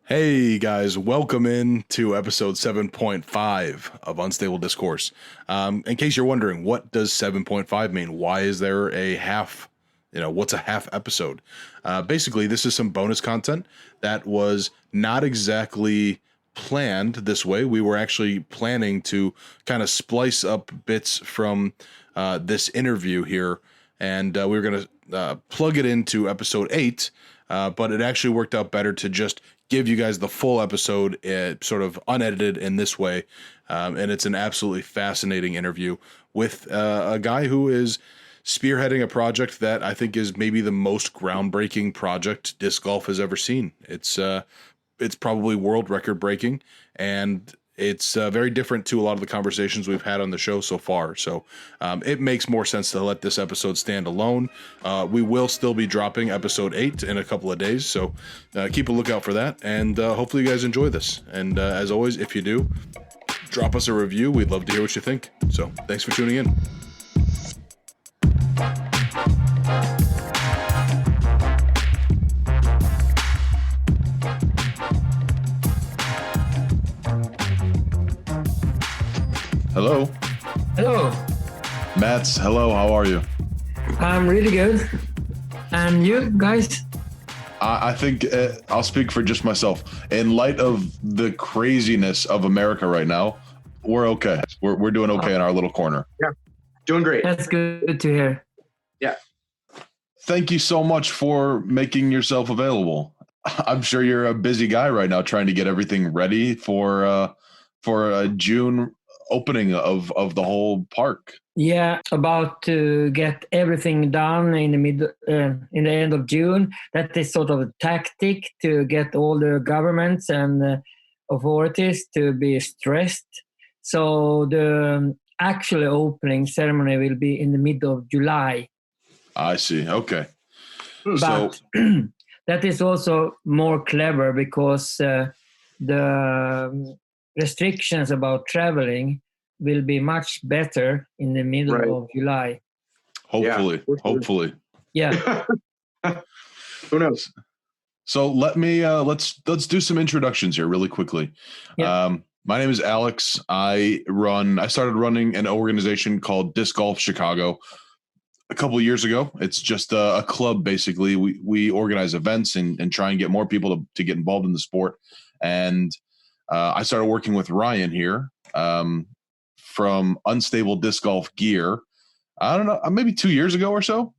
Hey guys, welcome in to episode 7.5 of Unstable Discourse. In case you're wondering, what does 7.5 mean? Why is there a half, what's a half episode? Basically, this is some bonus content that was not exactly planned this way. We were actually planning to kind of splice up bits from this interview here, and we were going to plug it into episode 8, but it actually worked out better to just give you guys the full episode sort of unedited in this way. And it's an absolutely fascinating interview with a guy who is spearheading a project that I think is maybe the most groundbreaking project disc golf has ever seen. It's probably world record breaking, and it's very different to a lot of the conversations we've had on the show so far. So it makes more sense to let this episode stand alone. We will still be dropping episode 8 in a couple of days. So keep a lookout for that. And hopefully you guys enjoy this. And as always, if you do, drop us a review. We'd love to hear what you think. So thanks for tuning in. Hello. Hello. Mats, hello. How are you? I'm really good. And you guys? I think I'll speak for just myself. In light of the craziness of America right now, we're okay. We're doing okay in our little corner. Yeah, doing great. That's good to hear. Yeah. Thank you so much for making yourself available. I'm sure you're a busy guy right now trying to get everything ready for a June opening of the whole park. Yeah, about to get everything done in the end of June. That is sort of a tactic to get all the governments and authorities to be stressed. So the actual opening ceremony will be in the middle of July. I see. Okay. But that is also more clever because the restrictions about traveling will be much better in the middle of July. Hopefully. Yeah. Who knows? So let's do some introductions here really quickly. Yeah. My name is Alex. I started running an organization called Disc Golf Chicago a couple of years ago. It's just a club, basically. We organize events and try and get more people to get involved in the sport. And I started working with Ryan here from Unstable Disc Golf Gear. I don't know, maybe 2 years ago or so.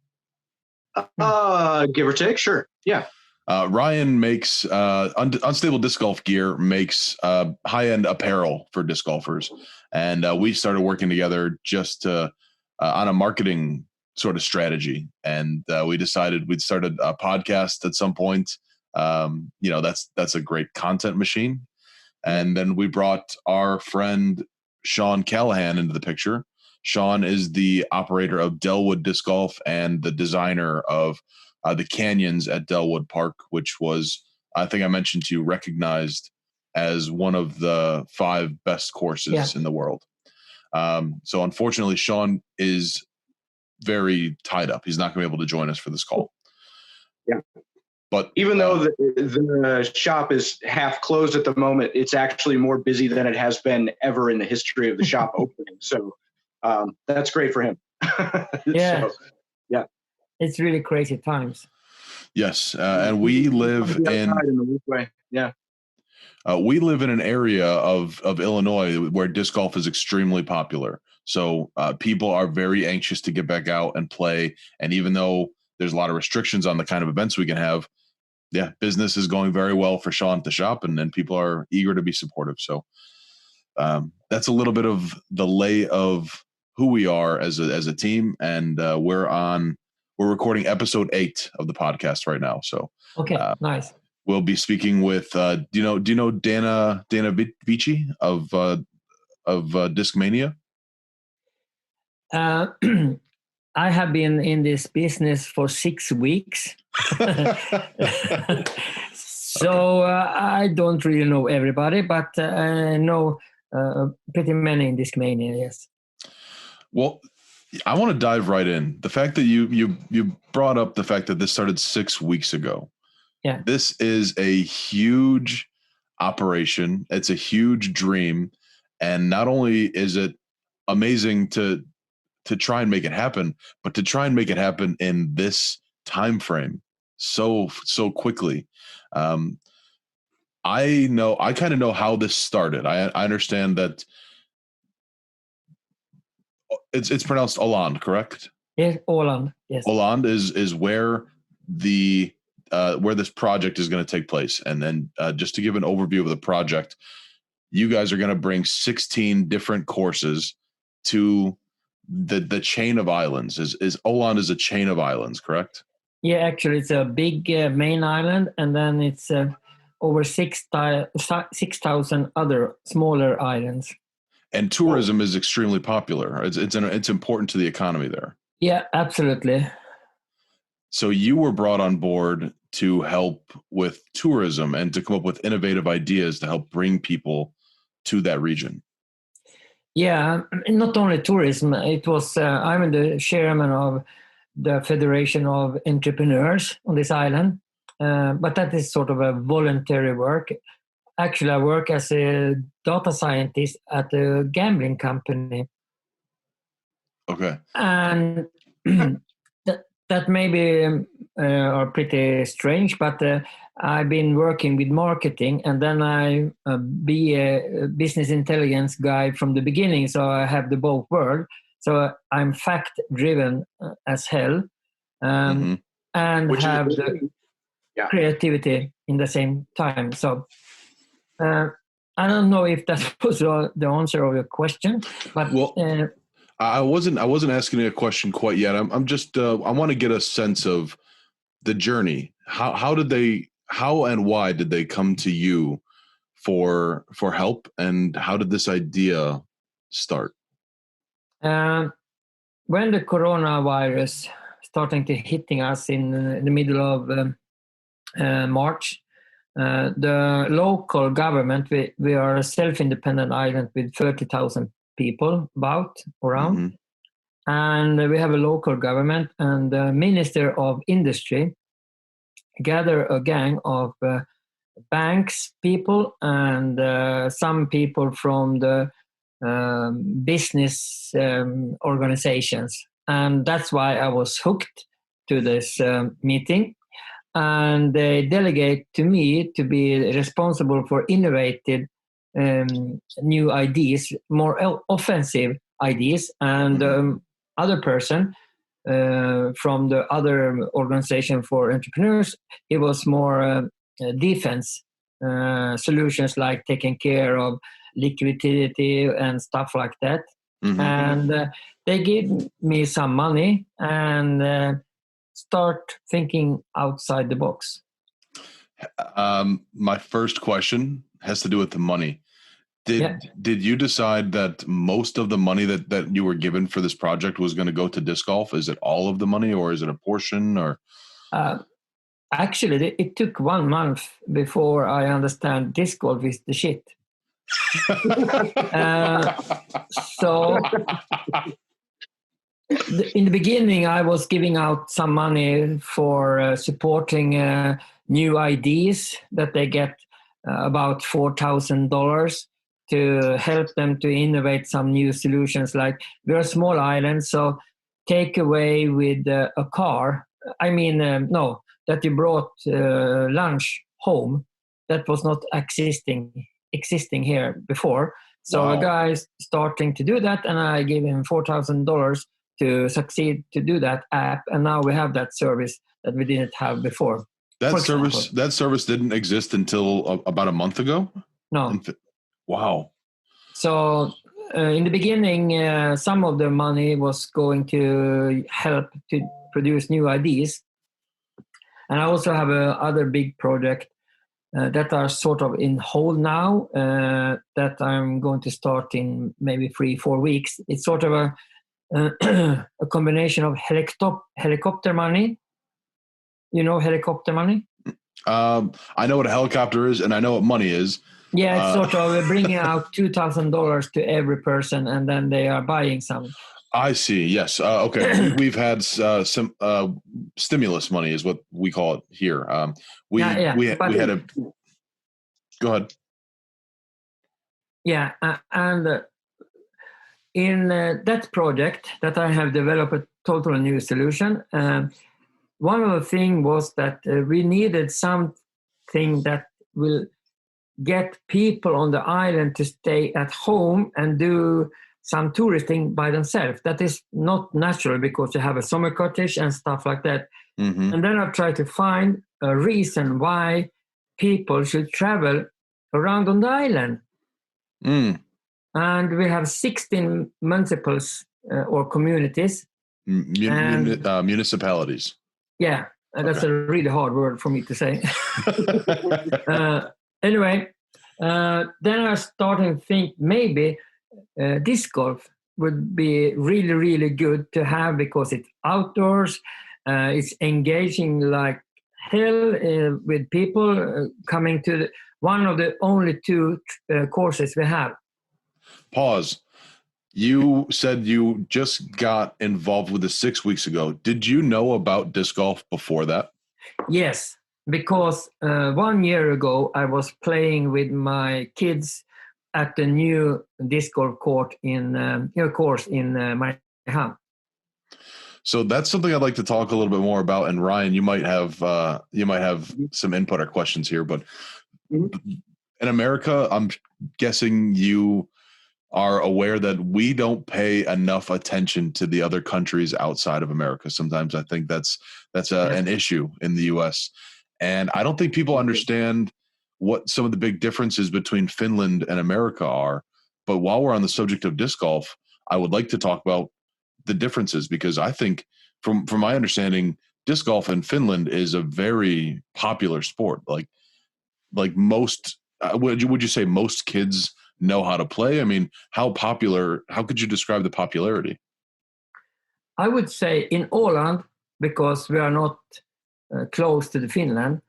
Give or take, sure. Yeah. Ryan makes Unstable Disc Golf Gear makes high-end apparel for disc golfers, and we started working together just on a marketing sort of strategy. And we decided we'd start a podcast at some point. That's a great content machine. And then we brought our friend Sean Callahan into the picture. Sean is the operator of Delwood Disc Golf and the designer of the canyons at Delwood Park, which was, I think I mentioned to you, recognized as one of the 5 best courses in the world. So unfortunately, Sean is very tied up. He's not going to be able to join us for this call. Yeah. But even though the shop is half closed at the moment, it's actually more busy than it has been ever in the history of the shop opening. So that's great for him. Yeah. So, yeah. It's really crazy times. Yes. And we live in the way. Yeah. We live in an area of Illinois where disc golf is extremely popular. So people are very anxious to get back out and play. And even though there's a lot of restrictions on the kind of events we can have, business is going very well for Sean at the shop, and people are eager to be supportive. So that's a little bit of the lay of who we are as a team, and we're recording episode 8 of the podcast right now. So okay, nice. We'll be speaking with do you know Dana Vici of Discmania? I have been in this business for 6 weeks. So I don't really know everybody, but I know pretty many in Discmania, yes. Well, I want to dive right in. The fact that you brought up the fact that this started 6 weeks ago. Yeah. This is a huge operation. It's a huge dream. And not only is it amazing to try and make it happen, but to try and make it happen in this time frame so quickly. I kind of know how this started. I understand that it's pronounced Hollande, correct? Yes, Åland. Yes. Hollande is where where this project is going to take place. And then just to give an overview of the project, you guys are going to bring 16 different courses to the chain of islands. Is Åland is a chain of islands, correct? Yeah, actually, it's a big main island, and then it's over 6,000 other smaller islands. And tourism is extremely popular. It's important to the economy there. Yeah, absolutely. So you were brought on board to help with tourism and to come up with innovative ideas to help bring people to that region. Yeah, not only tourism. It was I'm the chairman of the Federation of Entrepreneurs on this island, but that is sort of a voluntary work. Actually, I work as a data scientist at a gambling company. Okay. And that maybe are pretty strange, but I've been working with marketing, and then I be a business intelligence guy from the beginning, so I have the both world. So I'm fact driven as hell, and have the creativity in the same time. So I don't know if that was the answer of your question, but I wasn't asking a question quite yet. I'm just I want to get a sense of the journey. How and why did they come to you for help, and how did this idea start? When the coronavirus starting to hitting us in the middle of March, the local government, we are a self-independent island with 30,000 people around. And we have a local government, and the Minister of Industry gather a gang of banks people and some people from the business organizations. And that's why I was hooked to this meeting. And they delegate to me to be responsible for innovative new ideas, more offensive ideas, and other person from the other organization for entrepreneurs, it was more defense solutions, like taking care of liquidity and stuff like that. And they gave me some money and start thinking outside the box. My first question has to do with the money. Did you decide that most of the money that you were given for this project was going to go to disc golf? Is it all of the money, or is it a portion? Or actually, it took 1 month before I understand disc golf is the shit. So in the beginning, I was giving out some money for supporting new ideas that they get about $4,000 to help them to innovate some new solutions. Like, we're a small island, so take away with a car. I mean, no, that you brought lunch home. That was not existing here before. So a guy is starting to do that, and I gave him $4,000 to succeed to do that app, and now we have that service that we didn't have before. That service didn't exist until about a month ago? No. Wow. So in the beginning, some of the money was going to help to produce new ideas. And I also have other big project that are sort of in hold now that I'm going to start in maybe 3-4 weeks. It's sort of a combination of helicopter money. You know helicopter money? I know what a helicopter is, and I know what money is. Yeah, it's sort of bringing out $2,000 to every person, and then they are buying some. I see. Yes. Okay. We've had some stimulus money, is what we call it here. We had a. Go ahead. Yeah, and in that project that I have developed a totally new solution. One of the things was that we needed something that will get people on the island to stay at home and do some touristing by themselves. That is not natural because you have a summer cottage and stuff like that. Mm-hmm. And then I tried to find a reason why people should travel around on the island. Mm. And we have 16 municipals or communities. Municipalities. Yeah, that's a really hard word for me to say. Anyway, then I started to think maybe disc golf would be really, really good to have because it's outdoors, it's engaging like hell with people coming to one of the only two courses we have. Pause. You said you just got involved with this 6 weeks ago. Did you know about disc golf before that? Yes, because 1 year ago I was playing with my kids at the new disc golf course in Mariehamn. So that's something I'd like to talk a little bit more about. And Ryan, you might have some input or questions here. But in America, I'm guessing you are aware that we don't pay enough attention to the other countries outside of America. Sometimes I think that's an issue in the U.S. And I don't think people understand what some of the big differences between Finland and America are. But while we're on the subject of disc golf, I would like to talk about the differences because I think from my understanding, disc golf in Finland is a very popular sport. Like most, would you say most kids know how to play? I mean, how could you describe the popularity? I would say in Åland, because we are not close to the Finland,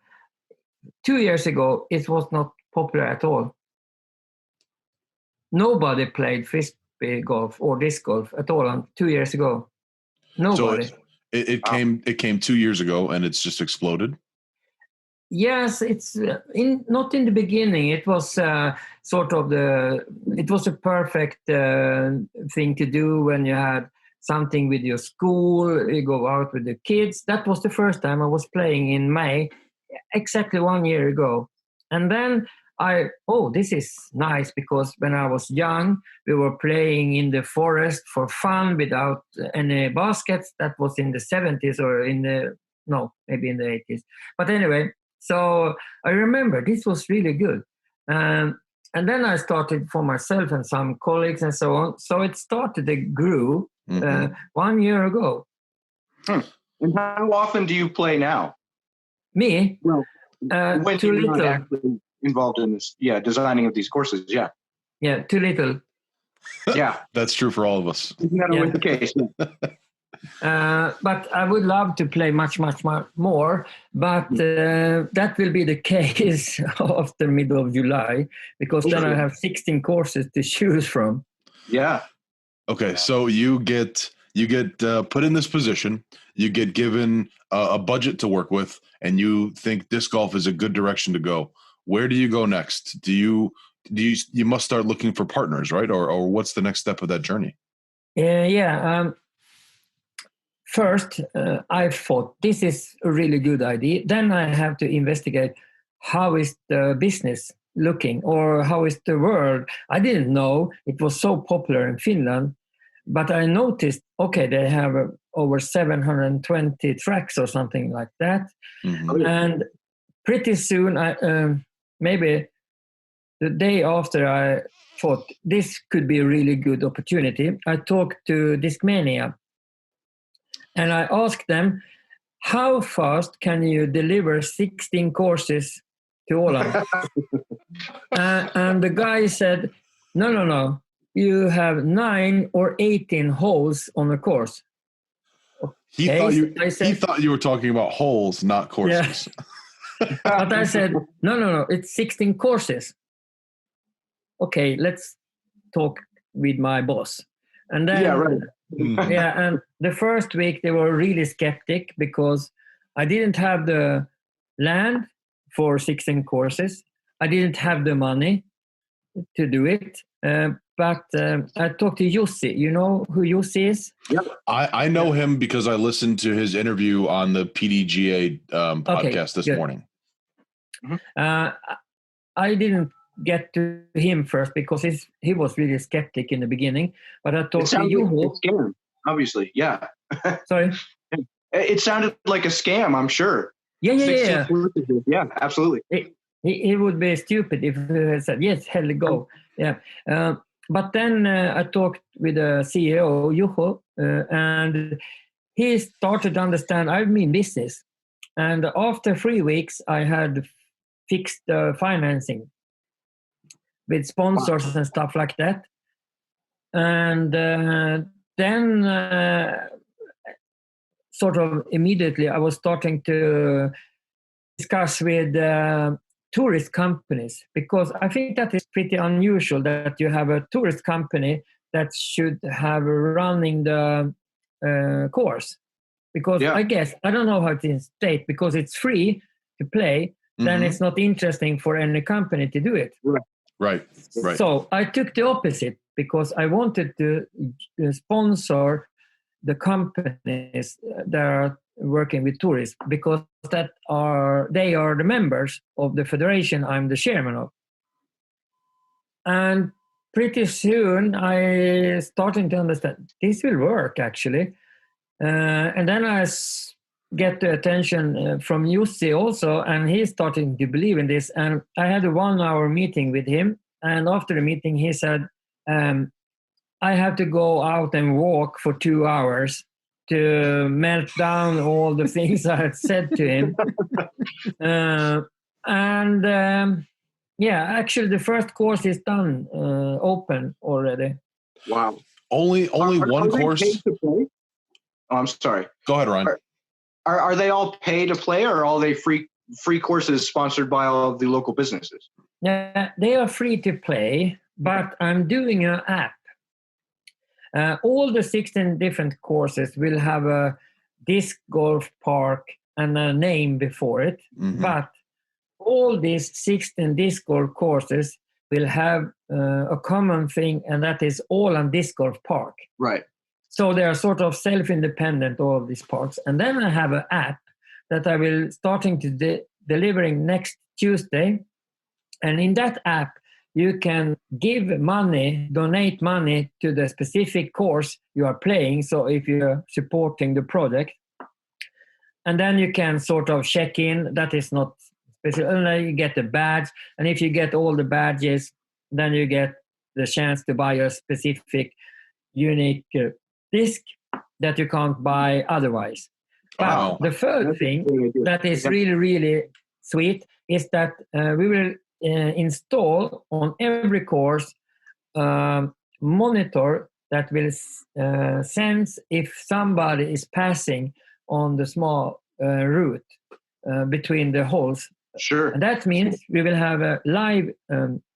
2 years ago, it was not popular at all. Nobody played frisbee golf or disc golf at Åland 2 years ago. Nobody. So it came 2 years ago and it's just exploded. Yes, it's not in the beginning. It was it was a perfect thing to do when you had something with your school, you go out with the kids. That was the first time I was playing in May, exactly 1 year ago. And then this is nice because when I was young, we were playing in the forest for fun without any baskets. That was in the 70s or maybe in the 80s. But anyway, so I remember this was really good. And then I started for myself and some colleagues and so on. So it started to grow 1 year ago. And how often do you play now? Me? Well, when too you're not little. actually involved in this, designing of these courses, Yeah, too little. Yeah. That's true for all of us. Isn't that always the case? But I would love to play much, much more. But that will be the case after middle of July, because then I have 16 courses to choose from. Yeah. Okay, so you get put in this position. You get given a budget to work with, and you think disc golf is a good direction to go. Where do you go next? Do you must start looking for partners, right? Or what's the next step of that journey? First, I thought this is a really good idea. Then I have to investigate how is the business looking or how is the world. I didn't know it was so popular in Finland, but I noticed, they have over 720 tracks or something like that. Mm-hmm. And pretty soon, maybe the day after I thought this could be a really good opportunity, I talked to Discmania. And I asked them, how fast can you deliver 16 courses to Åland? And the guy said, no. You have 9 or 18 holes on the course. He thought you were talking about holes, not courses. Yeah. But I said, no, it's 16 courses. Okay, let's talk with my boss. And then, and the first week they were really skeptic because I didn't have the land for 16 courses. I didn't have the money. to do it. But I talked to Jussi. You know who Jussi is? Yep. I know him because I listened to his interview on the PDGA podcast this morning. I didn't get to him first because he was really skeptic in the beginning. But I talked to you. Like a scam, obviously, yeah. Sorry? It sounded like a scam, I'm sure. Yeah. Yeah, absolutely. He would be stupid if he said, yes, hell go. Yeah. But then I talked with the CEO, Juho, and he started to understand I'm in business. And after 3 weeks, I had fixed financing with sponsors and stuff like that. And then sort of immediately I was starting to discuss with tourist companies, because I think that is pretty unusual that you have a tourist company that should have running the course. Because I guess, I don't know how it is state, because it's free to play, then it's not interesting for any company to do it. Right. So I took the opposite, because I wanted to sponsor the companies that are working with tourists, because they are the members of the federation I'm the chairman of. And pretty soon I started to understand this will work actually. And then I get the attention from Jussi also, and he's starting to believe in this. And I had a 1 hour meeting with him. And after the meeting, he said, I have to go out and walk for 2 hours to melt down all the things I had said to him. Actually the first course is done, open already. Wow. Only one course. Paid to play? Oh, I'm sorry. Go ahead, Ryan. Are they all pay to play, or are all they free courses sponsored by all of the local businesses? Yeah, they are free to play, but I'm doing an app. All the 16 different courses will have a disc golf park and a name before it, but all these 16 disc golf courses will have a common thing, and that is all on disc golf park. Right. So they are sort of self-independent, all of these parks. And then I have an app that I will starting to delivering next Tuesday. And in that app, you can donate money to the specific course you are playing. So if you're supporting the project, and then you can sort of check in, that is not special, and then you get the badge. And if you get all the badges, then you get the chance to buy a specific unique disc that you can't buy otherwise. But the third thing that is really, really sweet is that we will install on every course monitor that will sense if somebody is passing on the small route between the holes. Sure. And that means we will have a live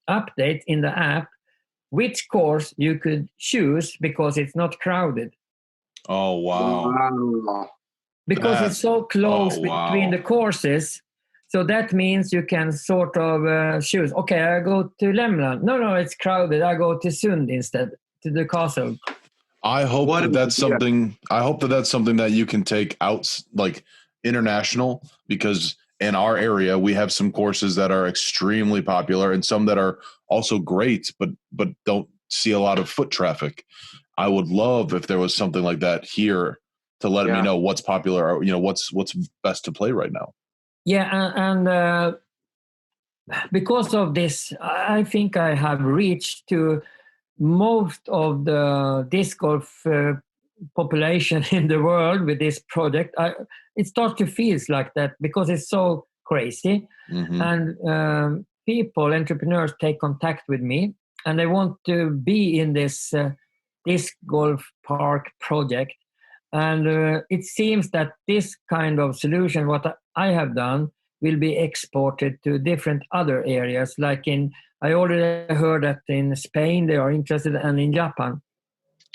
update in the app which course you could choose, because it's not crowded. Oh, wow. Because it's so close between the courses. So that means you can sort of choose, okay, I go to Lemland. No, it's crowded. I go to Sund instead, to the castle. I hope that's something that you can take out, like international, because in our area we have some courses that are extremely popular and some that are also great, but don't see a lot of foot traffic. I would love if there was something like that here to let me know what's popular, or what's best to play right now. Yeah, and because of this, I think I have reached to most of the disc golf population in the world with this project. It starts to feel like that because it's so crazy. And people, entrepreneurs, take contact with me, and they want to be in this disc golf park project. And it seems that this kind of solution, what I have done, will be exported to different other areas. Like I already heard that in Spain they are interested, and in Japan.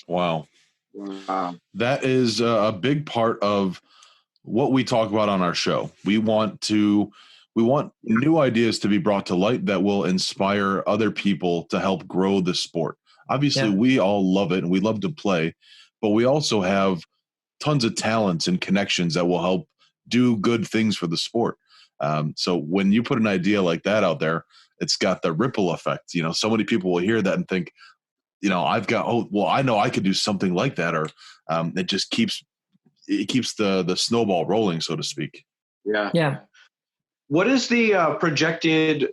Wow. That is a big part of what we talk about on our show. We want to We want new ideas to be brought to light that will inspire other people to help grow the sport. Obviously, we all love it and we love to play, but we also have tons of talents and connections that will help do good things for the sport. So when you put an idea like that out there, it's got the ripple effect. So many people will hear that and think, I know I could do something like that, or it just keeps the snowball rolling, so to speak. Yeah. What is the projected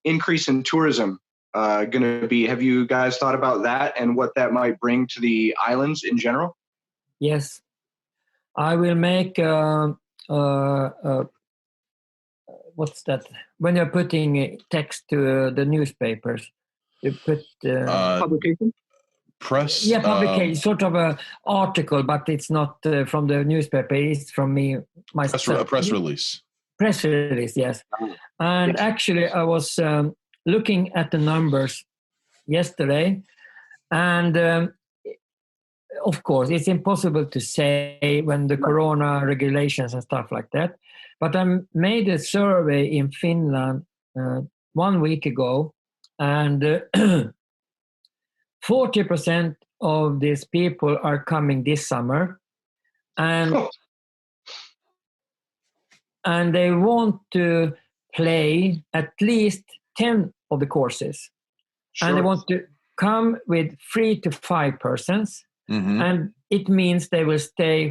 increase in tourism going to be? Have you guys thought about that and what that might bring to the islands in general? Yes. I will make what's that? When you're putting text to the newspapers, you put Publication? Press. Yeah, publication, sort of a article, but it's not from the newspaper. It's from me myself. A press release. Press release, yes. And actually, I was looking at the numbers yesterday, and of course, it's impossible to say when the corona regulations and stuff like that. But I made a survey in Finland 1 week ago, and 40% of these people are coming this summer, and they want to play at least 10 of the courses. Sure. And they want to come with 3 to 5 persons, and it means they will stay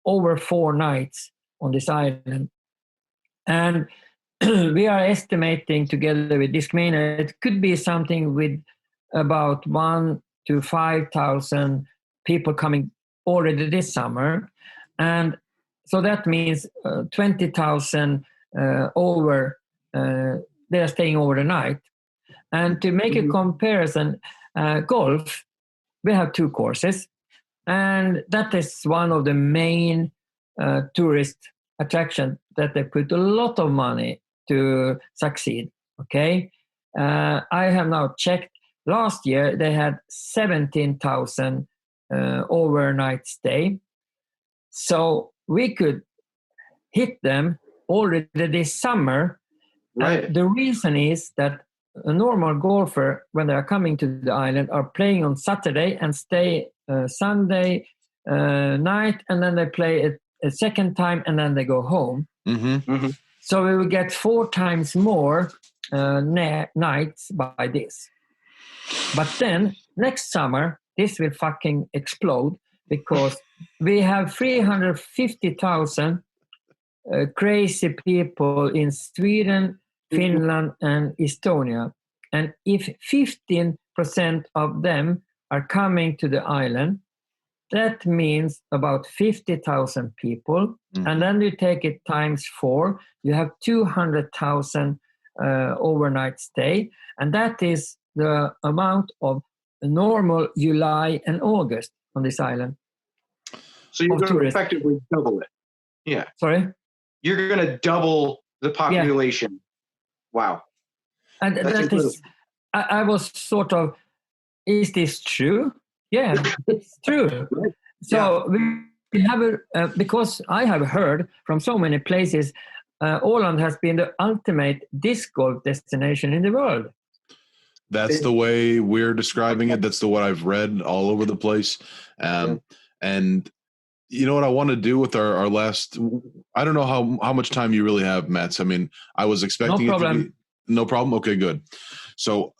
over 4 nights on this island. And we are estimating together with Discmania, it could be something with about 1,000 to 5,000 people coming already this summer. And so that means 20,000 over, they are staying over the night. And to make a comparison, golf, we have 2 courses. And that is one of the main tourist attractions that they put a lot of money to succeed. Okay, I have now checked. Last year they had 17,000 overnight stay, so we could hit them already this summer. Right. The reason is that a normal golfer, when they are coming to the island, are playing on Saturday and stay Sunday night, and then they play a second time, and then they go home. So we will get 4 times more nights by this. But then next summer, this will fucking explode, because we have 350,000 crazy people in Sweden, Finland, and Estonia. And if 15% of them are coming to the island, that means about 50,000 people. And then you take it times 4, you have 200,000 overnight stay. And that is the amount of normal July and August on this island. So you're going to effectively double it. Yeah. Sorry? You're going to double the population. Yeah. Wow. And that is, I was sort of, is this true? Yeah, it's true. Right. So we have because I have heard from so many places, Åland has been the ultimate disc golf destination in the world. That's the way we're describing it. That's the what I've read all over the place. And you know what I want to do with our last, I don't know how much time you really have, Mats. I mean, I was expecting it to be no problem. Okay, good. So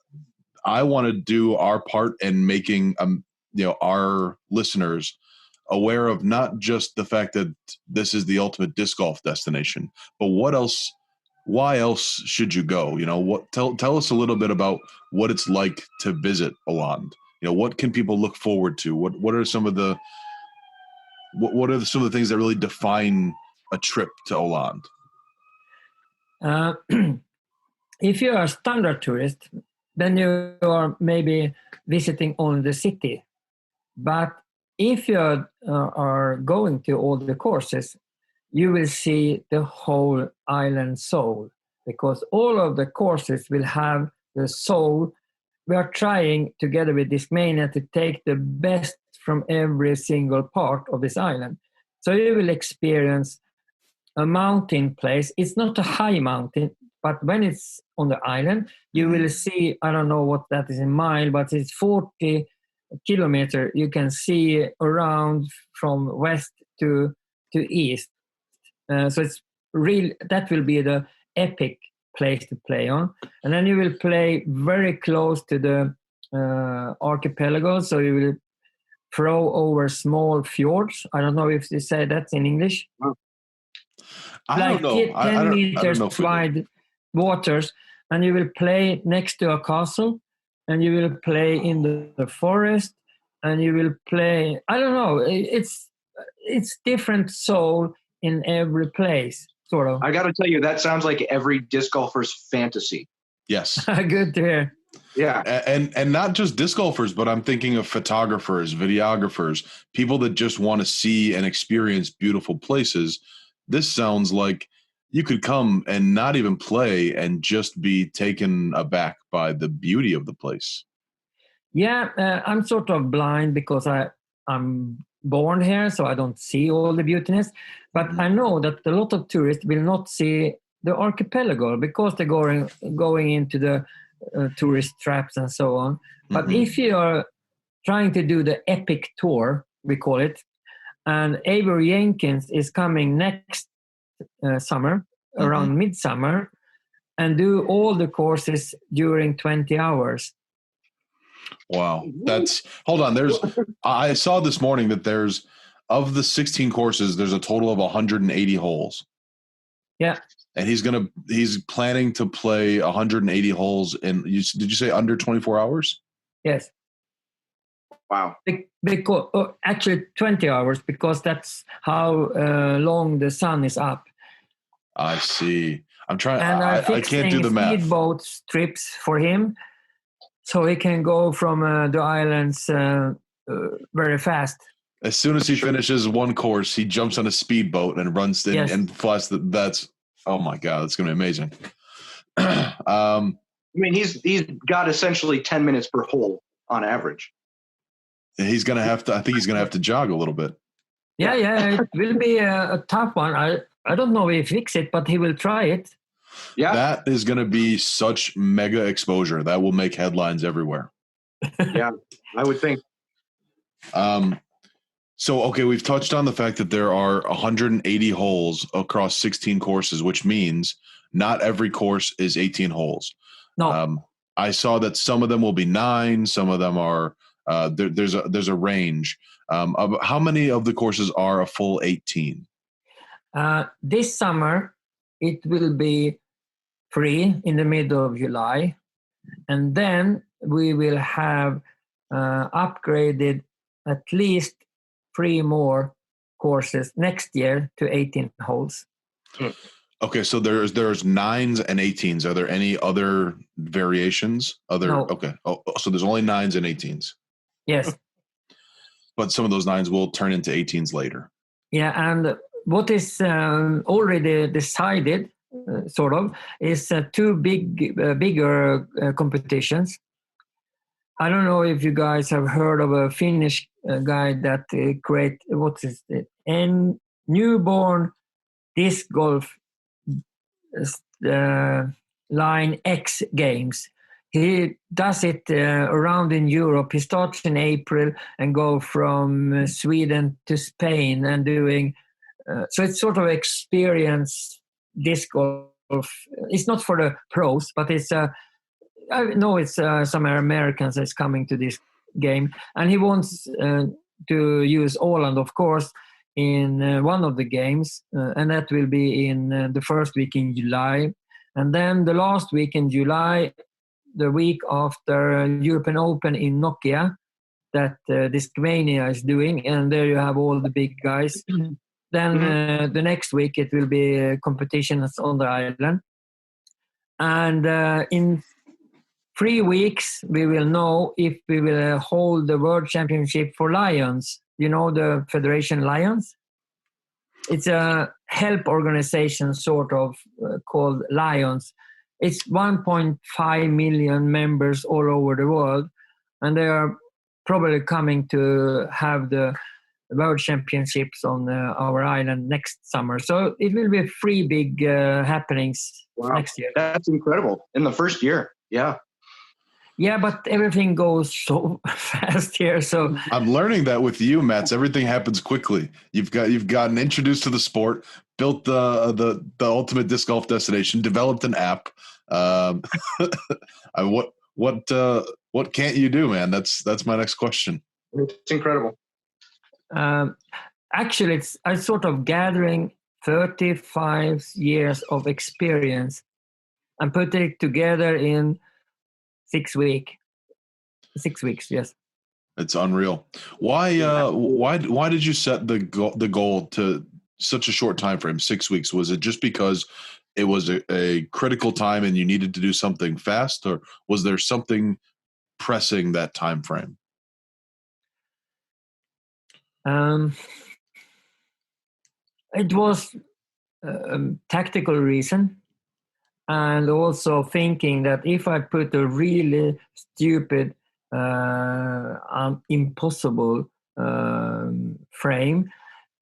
I want to do our part in making our listeners aware of not just the fact that this is the ultimate disc golf destination, but why else should you go? Tell us a little bit about what it's like to visit Åland. What can people look forward to? What are some of the things that really define a trip to Åland? If you are a standard tourist, then you are maybe visiting only the city. But if you are going to all the courses, you will see the whole island soul, because all of the courses will have the soul. We are trying together with Discmania to take the best from every single part of this island. So you will experience a mountain place. It's not a high mountain, but when it's on the island, you will see, I don't know what that is in mile, but it's 40 kilometer. You can see around from west to east. So it's real. That will be the epic place to play on. And then you will play very close to the archipelago. So you will throw over small fjords. I don't know if you say that in English. I Like don't know. 10 I don't meters know if we do. wide waters, and you will play next to a castle, and you will play in the forest, and you will play. I don't know. It's different soul in every place, sort of. I got to tell you, that sounds like every disc golfer's fantasy. Yes. Good to hear. Yeah. And not just disc golfers, but I'm thinking of photographers, videographers, people that just want to see and experience beautiful places. This sounds like you could come and not even play and just be taken aback by the beauty of the place. Yeah, I'm sort of blind because I'm born here, so I don't see all the beautiness. But I know that a lot of tourists will not see the archipelago because they're going into the tourist traps and so on. But if you are trying to do the epic tour, we call it, and Avery Jenkins is coming next summer, around midsummer, and do all the courses during 20 hours. Wow. Hold on. I saw this morning that there's, of the 16 courses, there's a total of 180 holes. Yeah. And he's planning to play 180 holes did you say under 24 hours? Yes. Wow. Because actually 20 hours, because that's how long the sun is up. I see. I'm trying. And I can't do the math. Speedboat trips for him, so he can go from the islands very fast. As soon as he finishes one course, he jumps on a speedboat and runs and flies. That's, oh my God, that's going to be amazing. I mean, he's got essentially 10 minutes per hole on average. He's going to have to. I think he's going to have to jog a little bit. Yeah, it will be a tough one. I don't know if he fix it, but he will try it. Yeah, that is going to be such mega exposure that will make headlines everywhere. Yeah, I would think. So, okay, we've touched on the fact that there are 180 holes across 16 courses, which means not every course is 18 holes. No. I saw that some of them will be 9, some of them are there's a range. Of how many of the courses are a full 18? This summer, it will be 3 in the middle of July. And then we will have upgraded at least 3 more courses next year to 18 holes. Okay, so there's 9s and 18s. Are there any other variations? No. Okay. Oh, so there's only 9s and 18s. Yes. But some of those 9s will turn into 18s later. Yeah, and what is already decided, sort of, is 2 bigger competitions. I don't know if you guys have heard of a Finnish guy that create, what is it? And newborn disc golf line X games. He does it around in Europe. He starts in April and go from Sweden to Spain and doing. So it's sort of experience disc golf. It's not for the pros, but it's. I know it's some Americans that's coming to this game, and he wants to use Åland, of course, in one of the games, and that will be in the first week in July, and then the last week in July, the week after European Open in Nokia, that Discmania is doing, and there you have all the big guys. Then the next week it will be competitions on the island, and in 3 weeks, we will know if we will hold the World Championship for Lions. You know the Federation Lions? It's a help organization, sort of, called Lions. It's 1.5 million members all over the world, and they are probably coming to have the World Championships on our island next summer. So it will be 3 big happenings next year. That's incredible. In the first year. Yeah. Yeah, but everything goes so fast here. So I'm learning that with you, Mats. Everything happens quickly. You've gotten introduced to the sport, built the ultimate disc golf destination, developed an app. What can't you do, man? That's my next question. It's incredible. Actually, it's I sort of gathering 35 years of experience and put it together in 6 weeks. 6 weeks, yes. It's unreal. Why did you set the goal to such a short time frame, 6 weeks? Was it just because it was a critical time and you needed to do something fast, or was there something pressing that time frame? It was tactical reason, and also thinking that if I put a really stupid, impossible frame,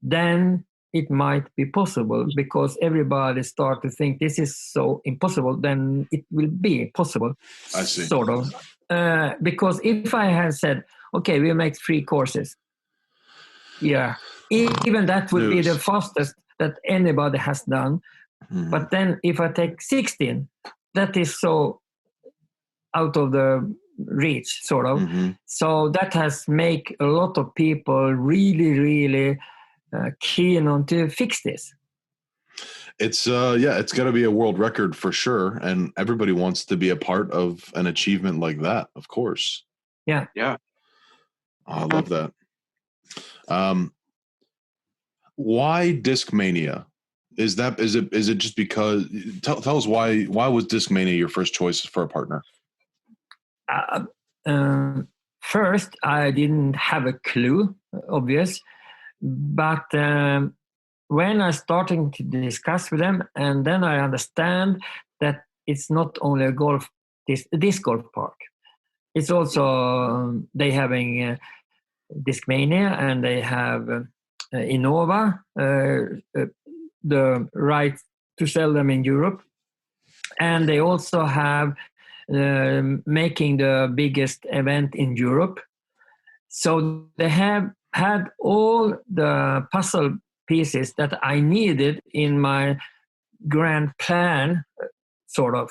then it might be possible, because everybody start to think this is so impossible, then it will be possible. I see. Sort of. Because if I had said, okay, we'll make 3 courses, yeah, even that would be the fastest that anybody has done. Mm-hmm. But then if I take 16, that is so out of the reach, sort of. Mm-hmm. So that has make a lot of people really, really keen on to fix this. It's it's got to be a world record for sure, and everybody wants to be a part of an achievement like that, of course. Yeah. Yeah. I love that. Why Discmania? Is it just because? Tell us why was Discmania your first choice for a partner? First, I didn't have a clue, obvious, but when I started to discuss with them, and then I understand that it's not only a disc golf park. It's also they having Discmania, and they have Innova, the right to sell them in Europe, and they also have making the biggest event in Europe. So they have had all the puzzle pieces that I needed in my grand plan, sort of.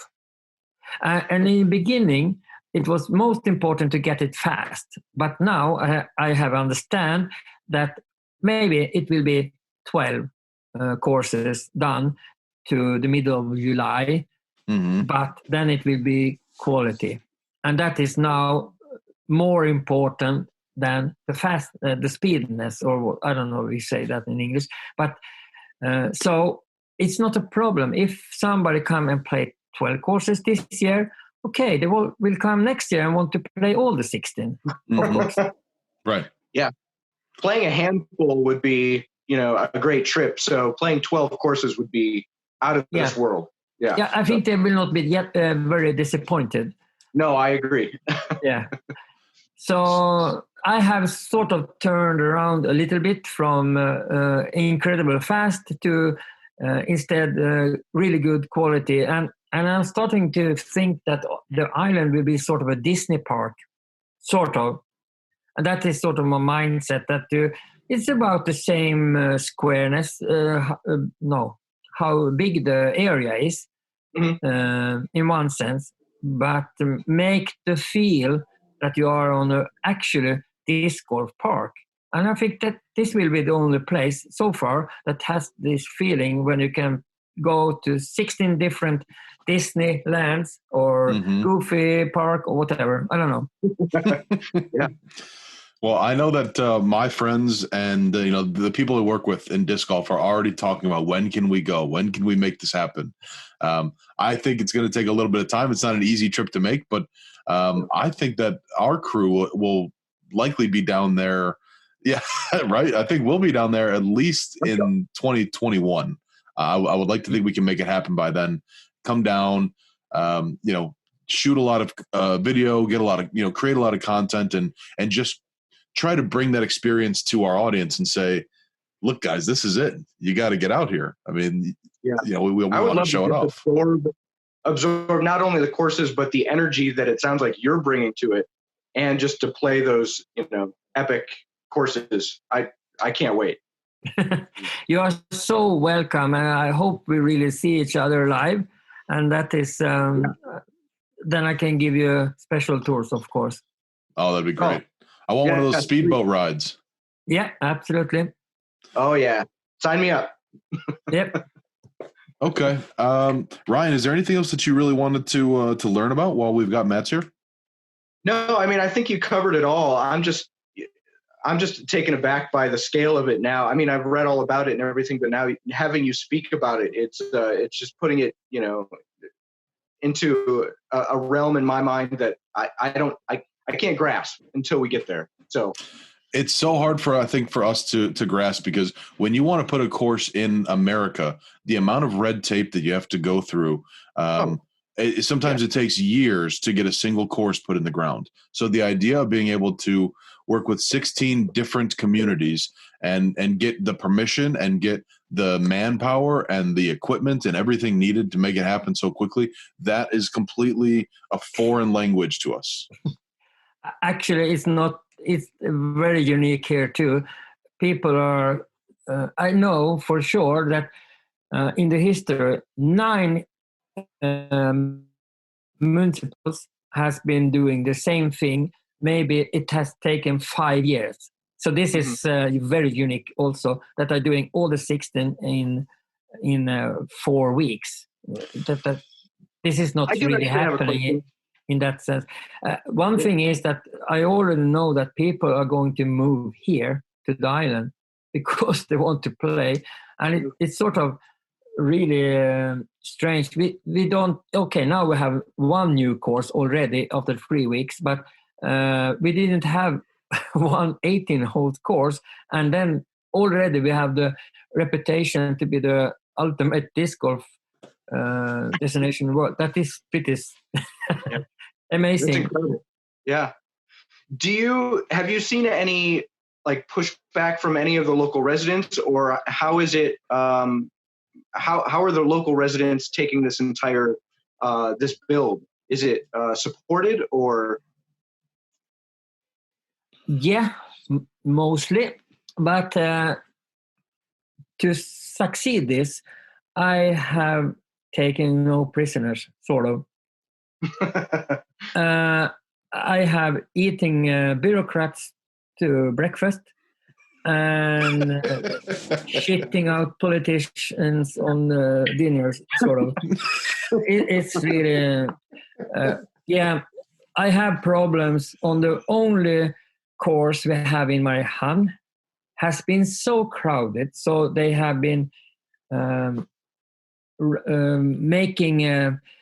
And in the beginning, it was most important to get it fast. But now I have understand that maybe it will be 12 courses done to the middle of July, Mm-hmm. but then it will be quality. And that is now more important than the speediness, or I don't know if we say that in English. But so it's not a problem. If somebody come and play 12 courses this year, okay, they will come next year and want to play all the 16, of course. Right. Yeah. Playing a handful would be, a great trip. So playing 12 courses would be out of this world. Yeah. Yeah, I think they will not be yet very disappointed. No, I agree. Yeah. So I have sort of turned around a little bit from incredible fast to instead really good quality. And I'm starting to think that the island will be sort of a Disney park, sort of. And that is sort of my mindset, that it's about the same squareness, how big the area is, in one sense, but make the feel that you are on a actually disc golf park. And I think that this will be the only place so far that has this feeling when you can go to 16 different Disneylands or Goofy Park or whatever. I don't know. Yeah. Well, I know that my friends and the people I work with in disc golf are already talking about when can we go? When can we make this happen? I think it's going to take a little bit of time. It's not an easy trip to make, but I think that our crew will likely be down there. Yeah, right. I think we'll be down there at least in 2021. I would like to think we can make it happen by then. Come down, shoot a lot of video, get a lot of, create a lot of content and just try to bring that experience to our audience and say, look, guys, this is it. You got to get out here. I mean, we want to show it off. Absorb not only the courses, but the energy that it sounds like you're bringing to it, and just to play those, epic courses. I can't wait. You are so welcome, and I hope we really see each other live. And that is, then I can give you special tours, of course. Oh, that'd be great. I want one of those speedboat rides. Yeah, absolutely. Oh yeah, sign me up. Yep. Okay, Ryan, is there anything else that you really wanted to learn about while we've got Mats here? No, I mean, I think you covered it all. I'm just taken aback by the scale of it now. I mean, I've read all about it and everything, but now having you speak about it, it's just putting it, into a realm in my mind that I can't grasp until we get there. So it's so hard for us to grasp, because when you want to put a course in America, the amount of red tape that you have to go through, sometimes it takes years to get a single course put in the ground. So the idea of being able to work with 16 different communities and get the permission and get the manpower and the equipment and everything needed to make it happen so quickly, that is completely a foreign language to us. Actually, it's not. It's very unique here too. People are, I know for sure that in the history, 9 municipals has been doing the same thing. Maybe it has taken 5 years. So this is very unique also, that are doing all the 16 in 4 weeks. This is not really happening in that sense. One thing is that I already know that people are going to move here to the island because they want to play. And it's sort of really strange. We don't, now we have one new course already after 3 weeks, but we didn't have one 18-hole course. And then already we have the reputation to be the ultimate disc golf destination in the world. That is pretty amazing. That's incredible. Yeah. Have you seen any pushback from any of the local residents, or how is it? How are the local residents taking this entire this build? Is it supported or? Yeah, mostly. But to succeed this, I have taken no prisoners, sort of. I have eating bureaucrats to breakfast and shitting out politicians on dinners, sort of. It's really, I have problems on the only course we have in Mariehamn has been so crowded, so they have been making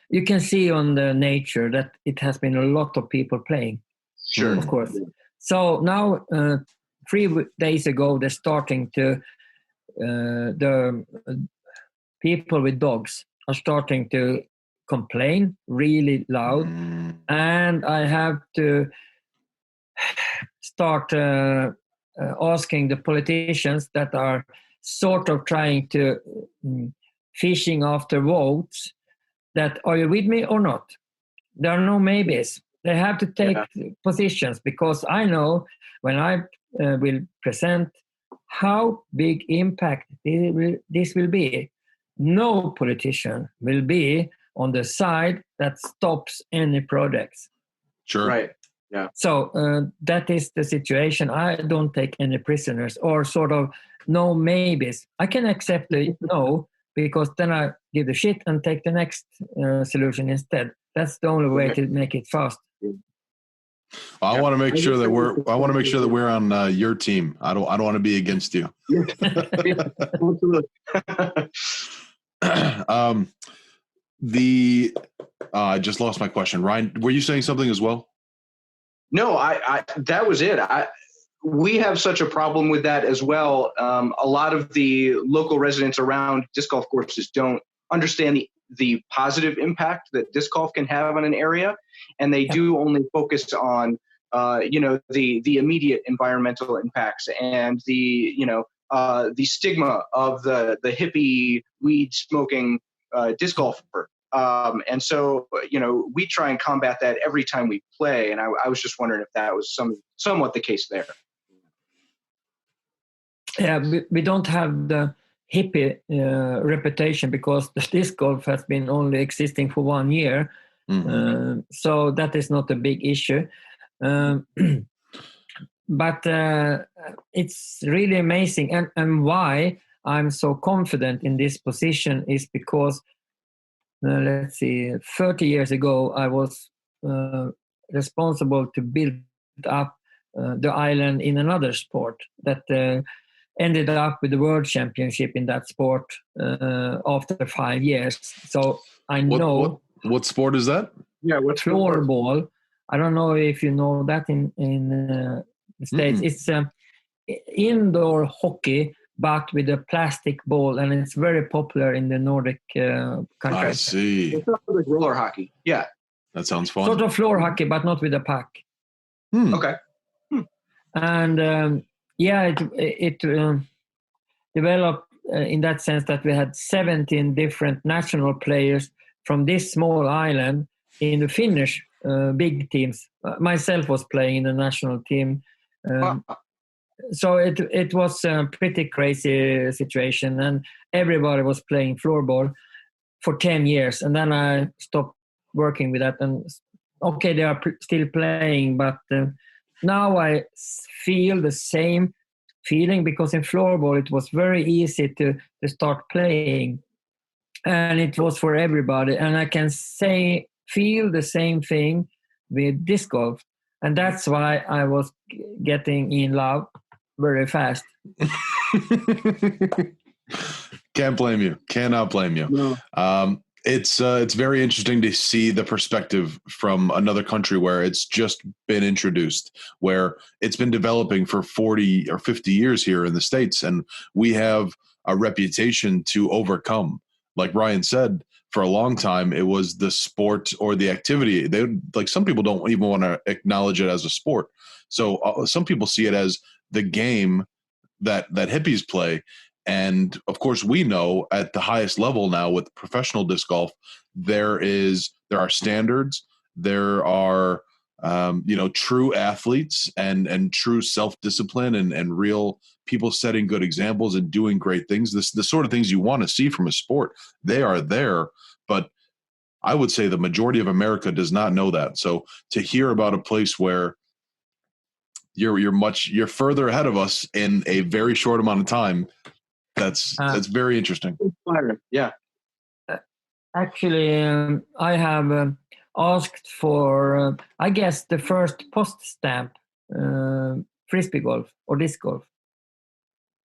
you can see on the nature that it has been a lot of people playing. Sure, of course. So now 3 days ago they're starting to the people with dogs are starting to complain really loud, and I have to start asking the politicians that are sort of trying to fishing after votes, that are you with me or not? There are no maybes. They have to take positions, because I know when I will present how big impact this will be. No politician will be on the side that stops any projects. Sure. Right. Yeah. So that is the situation. I don't take any prisoners or sort of no maybes. I can accept the no, because then I give the shit and take the next solution instead. That's the only way to make it fast. I want to make sure that we're on your team. I don't want to be against you. I just lost my question. Ryan, were you saying something as well? No, I that was it. We have such a problem with that as well. A lot of the local residents around disc golf courses don't understand the positive impact that disc golf can have on an area, and they do only focus on the immediate environmental impacts and the stigma of the hippie weed smoking disc golfer. And so, we try and combat that every time we play. And I was just wondering if that was somewhat the case there. Yeah, we don't have the hippie reputation because the disc golf has been only existing for 1 year. Mm-hmm. So that is not a big issue. But it's really amazing. And why I'm so confident in this position is because, 30 years ago, I was responsible to build up the island in another sport that ended up with the world championship in that sport after 5 years. So I know. What sport is that? Yeah, what's floorball. I don't know if you know that in the States. Mm-hmm. It's indoor hockey, but with a plastic ball, and it's very popular in the Nordic countries. I see. It's not like roller hockey. Yeah. That sounds fun. Sort of floor hockey, but not with a puck. Okay. And it developed in that sense that we had 17 different national players from this small island in the Finnish big teams. Myself was playing in the national team. So it was a pretty crazy situation, and everybody was playing floorball for 10 years. And then I stopped working with that. And okay, they are still playing, but now I feel the same feeling, because in floorball it was very easy to start playing, and it was for everybody. And I can feel the same thing with disc golf, and that's why I was getting in love very fast. Can't blame you. Cannot blame you. No. It's very interesting to see the perspective from another country where it's just been introduced, where it's been developing for 40 or 50 years here in the States, and we have a reputation to overcome. Like Ryan said, for a long time, it was the sport or the activity. Some people don't even want to acknowledge it as a sport. So some people see it as the game that hippies play. And of course, we know at the highest level now with professional disc golf, there are standards, there are true athletes and true self-discipline and real people setting good examples and doing great things. The sort of things you want to see from a sport, they are there. But I would say the majority of America does not know that. So to hear about a place where you're further ahead of us in a very short amount of time, that's very interesting. Yeah. Actually, I have asked for, I guess, the first post stamp frisbee golf or disc golf.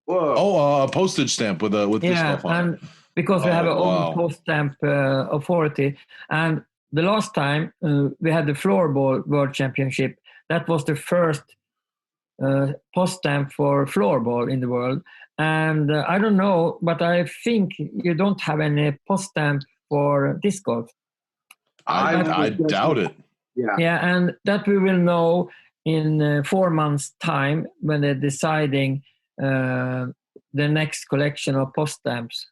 Whoa! Oh, a postage stamp with disc golf on it. And because we have our own post stamp authority, and the last time we had the floorball world championship, that was the first post stamp for floorball in the world. And I don't know, but I think you don't have any post stamp for disc golf. I doubt it. Yeah, and that we will know in 4 months' time when they're deciding the next collection of post stamps.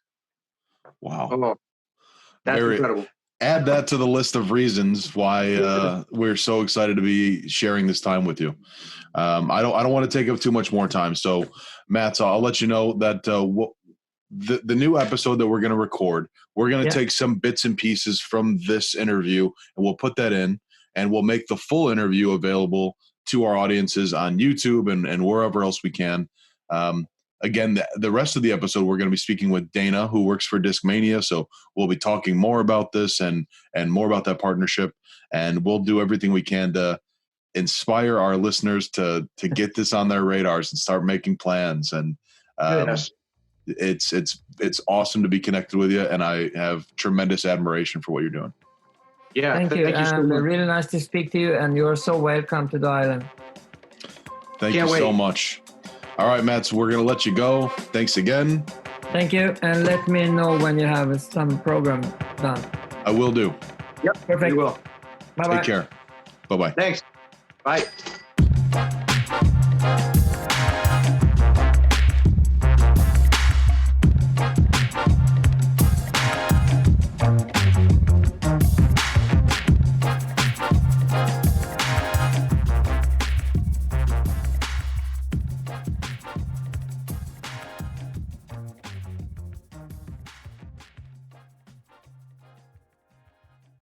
Wow. Oh, that's incredible. Add that to the list of reasons why we're so excited to be sharing this time with you. I don't want to take up too much more time. So, Mats, I'll let you know that the new episode that we're going to record, we're going to take some bits and pieces from this interview, and we'll put that in, and we'll make the full interview available to our audiences on YouTube and wherever else we can. Again, the rest of the episode, we're going to be speaking with Dana, who works for Discmania. So we'll be talking more about this and more about that partnership. And we'll do everything we can to inspire our listeners to get this on their radars and start making plans. And it's awesome to be connected with you. And I have tremendous admiration for what you're doing. Yeah. Thank you. And really nice to speak to you. And you're so welcome to the island. Thank you so much. All right, Mats, we're going to let you go. Thanks again. Thank you. And let me know when you have some program done. I will do. Yep. Perfect. You will. Bye-bye. Take care. Bye-bye. Thanks. Bye.